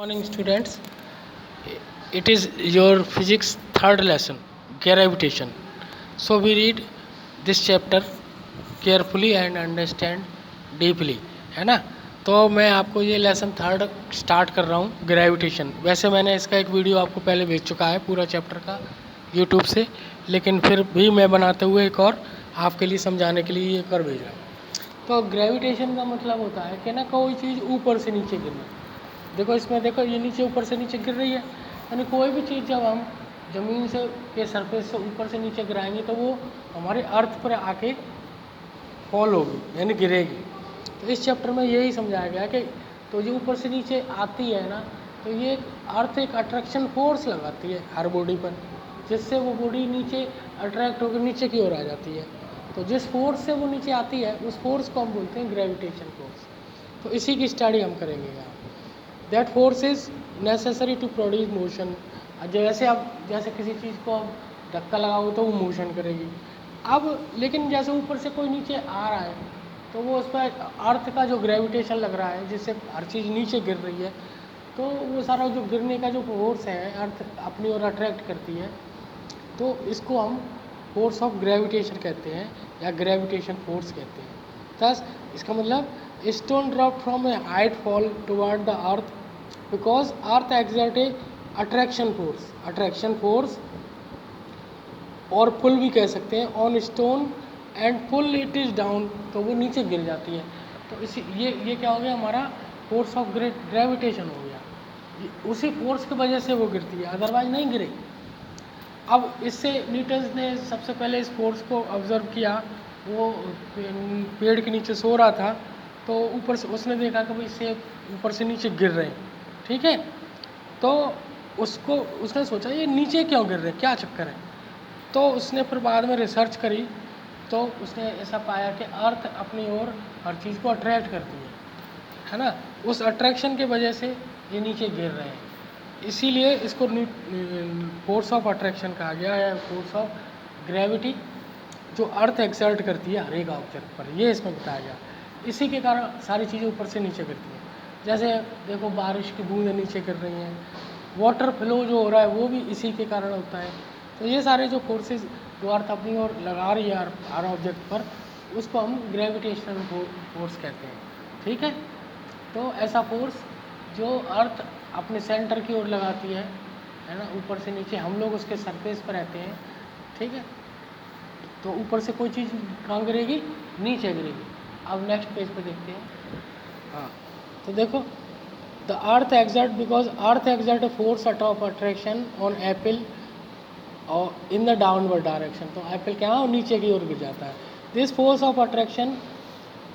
Morning students, it is your physics third lesson, gravitation. So we read this chapter carefully and understand deeply, है ना। तो मैं आपको ये लेसन थर्ड स्टार्ट कर रहा हूँ, ग्रेविटेशन। वैसे मैंने इसका एक वीडियो आपको पहले भेज चुका है पूरा चैप्टर का यूट्यूब से, लेकिन फिर भी मैं बनाते हुए एक और आपके लिए समझाने के लिए एक और भेज रहा हूँ। तो ग्रेविटेशन का मतलब होता है कि ना कोई चीज़ ऊपर से नीचे गिरना। देखो इसमें, देखो ये नीचे ऊपर से नीचे गिर रही है, यानी कोई भी चीज़ जब हम ज़मीन से के सरफेस से ऊपर से नीचे गिराएंगे तो वो हमारे अर्थ पर आके फॉल होगी, यानी गिरेगी। तो इस चैप्टर में यही समझाया गया कि तो जो ऊपर से नीचे आती है ना, तो ये अर्थ एक अट्रैक्शन फोर्स लगाती है हर बॉडी पर, जिससे वो बॉडी नीचे अट्रैक्ट होकर नीचे की ओर आ जाती है। तो जिस फोर्स से वो नीचे आती है उस फोर्स को हम बोलते हैं ग्रेविटेशन फोर्स। तो इसी की स्टडी हम करेंगे यहाँ। That force is necessary to produce motion. जैसे अब जैसे किसी चीज़ को अब धक्का लगाओगे तो वो मोशन करेगी। अब लेकिन जैसे ऊपर से कोई नीचे आ रहा है तो वो उस पर अर्थ का जो ग्रेविटेशन लग रहा है, जिससे हर चीज़ नीचे गिर रही है, तो वो सारा जो गिरने का जो फोर्स है अर्थ अपनी ओर अट्रैक्ट करती है, तो इसको हम फोर्स ऑफ ग्रेविटेशन कहते हैं या ग्रेविटेशन फोर्स कहते हैं। थस इसका मतलब stone drop from a height fall toward the earth because earth exert a attraction force और पुल भी कह सकते हैं on stone and pull it is down, तो वो नीचे गिर जाती है। तो इसी ये क्या हो गया, हमारा फोर्स ऑफ ग्रेविटेशन हो गया। उसी फोर्स की वजह से वो गिरती है, अदरवाइज नहीं गिरेगी। अब इससे न्यूटन ने सबसे पहले इस फोर्स को ऑब्जर्व किया। वो पेड़ के नीचे सो रहा था, तो ऊपर से उसने देखा कि भाई इससे ऊपर से नीचे गिर रहे हैं, ठीक है। तो उसने सोचा ये नीचे क्यों गिर रहे हैं, क्या चक्कर है। तो उसने फिर बाद में रिसर्च करी, तो उसने ऐसा पाया कि अर्थ अपनी ओर हर चीज़ को अट्रैक्ट करती है ना। उस अट्रैक्शन के वजह से ये नीचे गिर रहे हैं, इसीलिए इसको फोर्स ऑफ अट्रैक्शन कहा गया है, फोर्स ऑफ ग्रेविटी जो अर्थ एक्सर्ट करती है हर एक ऑब्जेक्ट पर, ये इसमें बताया गया। इसी के कारण सारी चीज़ें ऊपर से नीचे गिरती हैं। जैसे देखो बारिश की बूंदें नीचे गिर रही हैं, वाटर फ्लो जो हो रहा है वो भी इसी के कारण होता है। तो ये सारे जो फोर्सेस जो अर्थ अपनी ओर लगा रही है हर ऑब्जेक्ट पर, उसको हम ग्रेविटेशनल फोर्स कहते हैं, ठीक है। तो ऐसा फोर्स जो अर्थ अपने सेंटर की ओर लगाती है ना, ऊपर से नीचे, हम लोग उसके सरफेस पर रहते हैं, ठीक है। तो ऊपर से कोई चीज़ कहाँ गिरेगी, नीचे गिरेगी। अब नेक्स्ट पेज पे देखते हैं। हाँ, तो देखो the earth exert because earth exert a force of attraction on Apple और इन द डाउनवर्ड डायरेक्शन। तो एप्पल क्या है, नीचे की ओर गिर जाता है। This force of attraction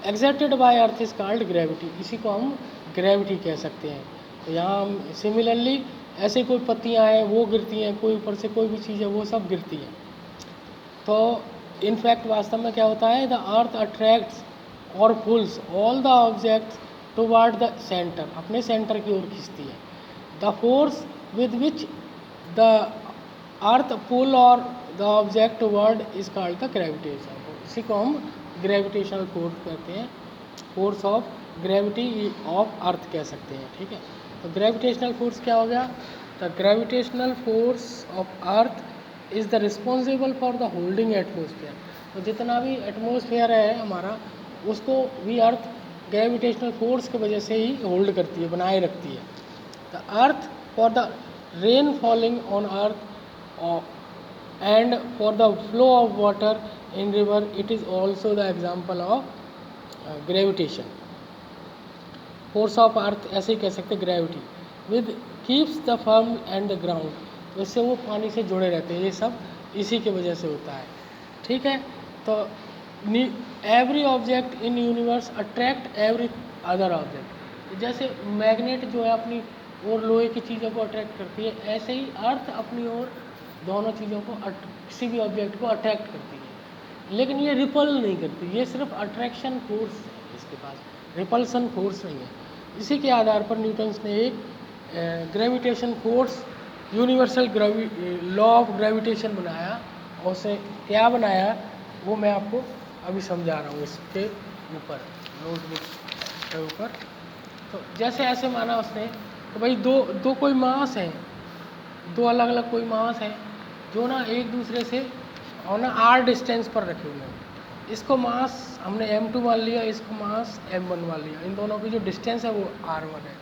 exerted by earth is called gravity. इसी को हम ग्रेविटी कह सकते हैं। तो यहाँ हम सिमिलरली ऐसे कोई पत्तियाँ हैं वो गिरती हैं, कोई ऊपर से कोई भी चीज़ है वो सब गिरती हैं। तो इनफैक्ट वास्तव में क्या होता है, द अर्थ अट्रैक्ट्स और pulls all the objects toward the centre, अपने सेंटर की ओर खींचती है। The force with which the earth pull और the object toward is called the gravitation. इसी को हम ग्रेविटेशनल फोर्स कहते हैं, force of gravity of earth कह सकते हैं, ठीक है। तो ग्रेविटेशनल फोर्स क्या हो गया, the gravitational force of earth is the responsible for the holding atmosphere. तो जितना भी एटमोसफेयर है हमारा, उसको भी अर्थ ग्रेविटेशनल फोर्स की वजह से ही होल्ड करती है, बनाए रखती है। The earth for the rain falling on earth and for the flow of water in river, it is also the example of gravitation force of earth, ऐसे ही कह सकते gravity. With keeps the firm and the ground, तो इससे वो पानी से जुड़े रहते हैं। ये सब इसी की वजह से होता है, ठीक है। तो every object in universe attract every other object. जैसे मैग्नेट जो है अपनी और लोहे की चीज़ों को अट्रैक्ट करती है, ऐसे ही अर्थ अपनी ओर दोनों चीज़ों को किसी भी ऑब्जेक्ट को अट्रैक्ट करती है, लेकिन ये रिपल नहीं करती। ये सिर्फ अट्रैक्शन फोर्स है इसके पास, रिपल्सन फोर्स नहीं है। इसी के आधार पर न्यूटन्स ने एक gravitation force universal law of gravitation बनाया, और उसे क्या बनाया वो मैं आपको अभी समझा रहा हूँ इसके ऊपर, नोटबुक के ऊपर। तो जैसे ऐसे माना उसने तो भाई दो दो कोई मास है, दो अलग अलग कोई मास है जो ना एक दूसरे से और ना r डिस्टेंस पर रखे हुए हैं। इसको मास हमने m2 मान लिया, इसको मास m1 मान लिया। इन दोनों की जो डिस्टेंस है वो r1 है।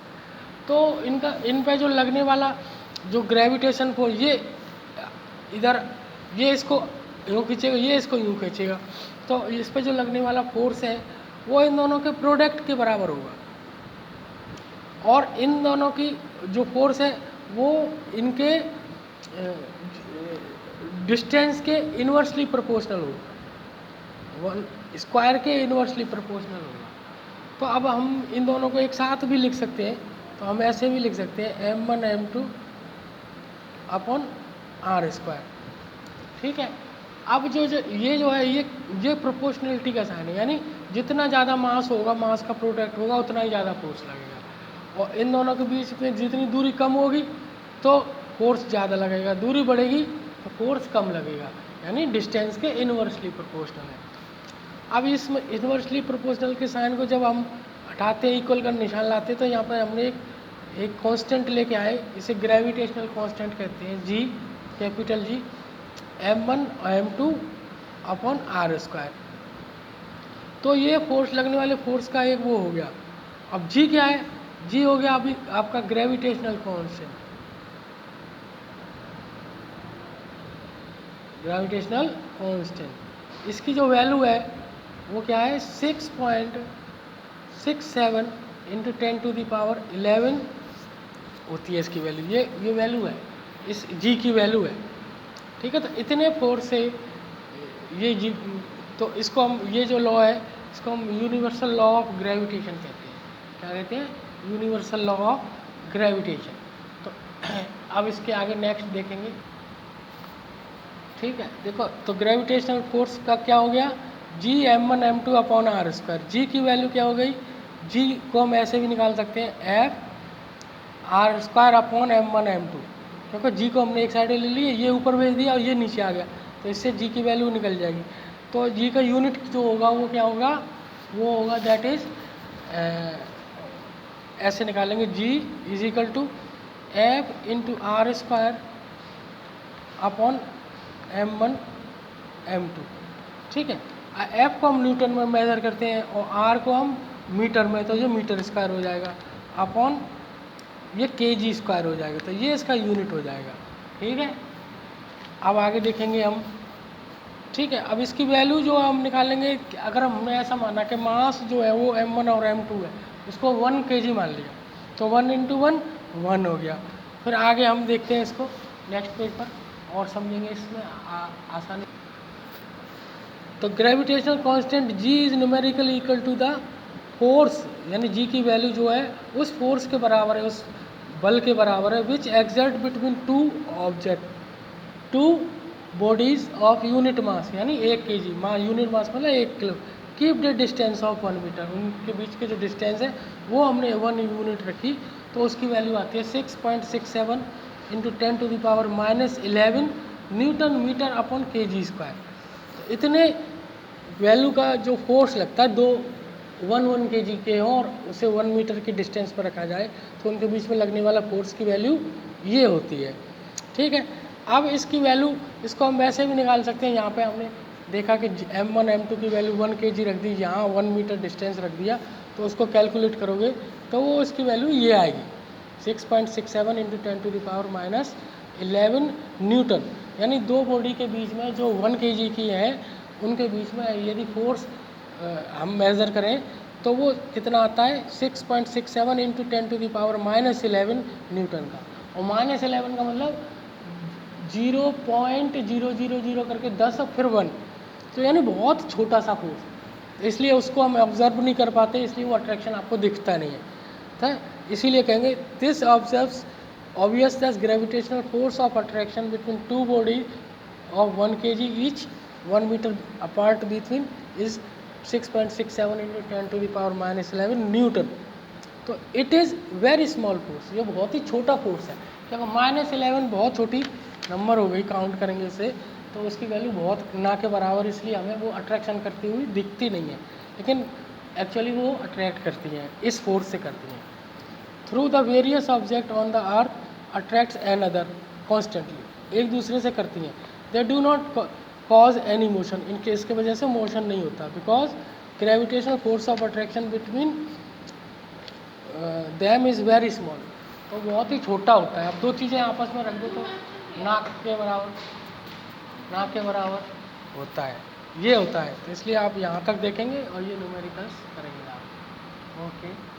तो इन पे जो लगने वाला जो ग्रेविटेशन फोर्स, ये इधर ये इसको यूँ खींचेगा, ये इसको यूँ खींचेगा, तो इस पे जो लगने वाला फोर्स है वो इन दोनों के प्रोडक्ट के बराबर होगा। और इन दोनों की जो फोर्स है वो इनके डिस्टेंस के इन्वर्सली प्रोपोर्शनल होगा, वन स्क्वायर के इन्वर्सली प्रोपोर्शनल होगा। तो अब हम इन दोनों को एक साथ भी लिख सकते हैं, तो हम ऐसे भी लिख सकते हैं m1 m2 upon r square. ठीक है। अब ये जो है ये प्रोपोर्शनलिटी का साइन है, यानी जितना ज़्यादा मास होगा, मास का प्रोडक्ट होगा, उतना ही ज़्यादा फोर्स लगेगा। और इन दोनों के बीच में जितनी दूरी कम होगी तो फोर्स ज़्यादा लगेगा, दूरी बढ़ेगी तो फोर्स कम लगेगा, यानी डिस्टेंस के इन्वर्सली प्रोपोर्शनल है। अब इस इन्वर्सली प्रोपोर्शनल के साइन को जब हम हटाते हैं, इक्वल का निशान लाते हैं, तो यहाँ पर हमने एक कांस्टेंट लेके आए, इसे ग्रेविटेशनल कांस्टेंट कहते हैं, G, capital G, m1 m2 upon r square. तो ये फोर्स लगने वाले फोर्स का एक वो हो गया। अब जी क्या है? जी हो गया अभी आपका ग्रेविटेशनल कांस्टेंट, ग्रेविटेशनल कांस्टेंट। इसकी जो वैल्यू है वो क्या है? 6.67 इंटू 10⁻11 होती है इसकी वैल्यू। ये वैल्यू है, इस जी की वैल्यू है। ठीक है। तो इतने फोर्स से ये जी, तो इसको हम, ये जो लॉ है इसको हम यूनिवर्सल लॉ ऑफ ग्रेविटेशन कहते हैं। क्या कहते हैं? Universal law of gravitation. तो अब इसके आगे नेक्स्ट देखेंगे। ठीक है। देखो, तो ग्रेविटेशनल फोर्स का क्या हो गया? G m1 m2 upon r square. G की वैल्यू क्या हो गई? जी को हम ऐसे भी निकाल सकते हैं, f r square upon m1 m2, क्योंकि जी को हमने एक साइड ले लिया, ये ऊपर भेज दिया और ये नीचे आ गया, तो इससे जी की वैल्यू निकल जाएगी। तो जी का यूनिट जो होगा वो क्या होगा? वो होगा दैट इज ऐसे निकालेंगे, G is equal to f into r square upon m1 m2। ठीक है। f को हम न्यूटन में मेजर करते हैं और r को हम मीटर में, तो ये मीटर स्क्वायर हो जाएगा अपॉन ये kg स्क्वायर हो जाएगा, तो ये इसका यूनिट हो जाएगा। ठीक है। अब आगे देखेंगे हम। ठीक है। अब इसकी वैल्यू जो हम निकालेंगे, अगर हमने ऐसा माना कि मास जो है वो m1 और m2 है, उसको 1 kg मान लिया, तो 1 इंटू 1 1 हो गया। फिर आगे हम देखते हैं इसको नेक्स्ट पेज पर और समझेंगे इसमें आसानी। तो gravitational constant g is numerically equal to the force, यानी g की वैल्यू जो है उस फोर्स के बराबर है, उस बल के बराबर है, which exert between two object, two bodies of unit mass, यानी 1 kg मास, यूनिट मास मतलब 1 kilo, keep the distance of 1 metre. उनके बीच के जो डिस्टेंस है वो हमने 1 यूनिट रखी, तो उसकी वैल्यू आती है 6.67 into 10⁻11 newton metre upon kg square. तो इतने वैल्यू का जो फोर्स लगता है, दो 1 kg के हों और उसे 1 मीटर की डिस्टेंस पर रखा जाए, तो उनके बीच में लगने वाला फोर्स की वैल्यू ये होती है। ठीक है। अब इसकी वैल्यू, इसको हम वैसे भी निकाल सकते हैं। यहाँ पे हमने देखा कि m1 m2 की वैल्यू 1 kg रख दी, यहाँ 1 मीटर डिस्टेंस रख दिया, तो उसको कैलकुलेट करोगे तो वो इसकी वैल्यू ये आएगी, 6.67 इंटू 10⁻11 न्यूटन। यानी दो बॉडी के बीच में जो 1 kg की है, उनके बीच में यदि फोर्स हम मेज़र करें तो वो कितना आता है? 6.67 इंटू 10⁻11 न्यूटन का। और -11 का मतलब 0.000 करके 10 और फिर 1, तो यानी बहुत छोटा सा फोर्स, इसलिए उसको हम ऑब्जर्व नहीं कर पाते, इसलिए वो अट्रैक्शन आपको दिखता नहीं है। तो इसीलिए कहेंगे this observes obvious that gravitational force of attraction between two body of 1 kg each 1 metre apart between is 6.67 into 10⁻11 Newton. तो it is very small force, ये बहुत ही छोटा फोर्स है, क्योंकि -11 बहुत छोटी नंबर हो गई, काउंट करेंगे इसे तो उसकी वैल्यू बहुत ना के बराबर, इसलिए हमें वो अट्रैक्शन करती हुई दिखती नहीं है, लेकिन एक्चुअली वो अट्रैक्ट करती हैं, इस फोर्स से करती हैं, through the various object on the earth attracts another constantly, एक दूसरे से करती हैं। They do not cause any motion, इनके इसके वजह से मोशन नहीं होता, because gravitational force of attraction between them is very small, तो बहुत ही छोटा होता है। अब दो चीज़ें आपस में रख दो तो नाक के बराबर होता है, ये होता है। तो इसलिए आप यहाँ तक देखेंगे और ये न्यूमेरिकल्स करेंगे आप। ओके।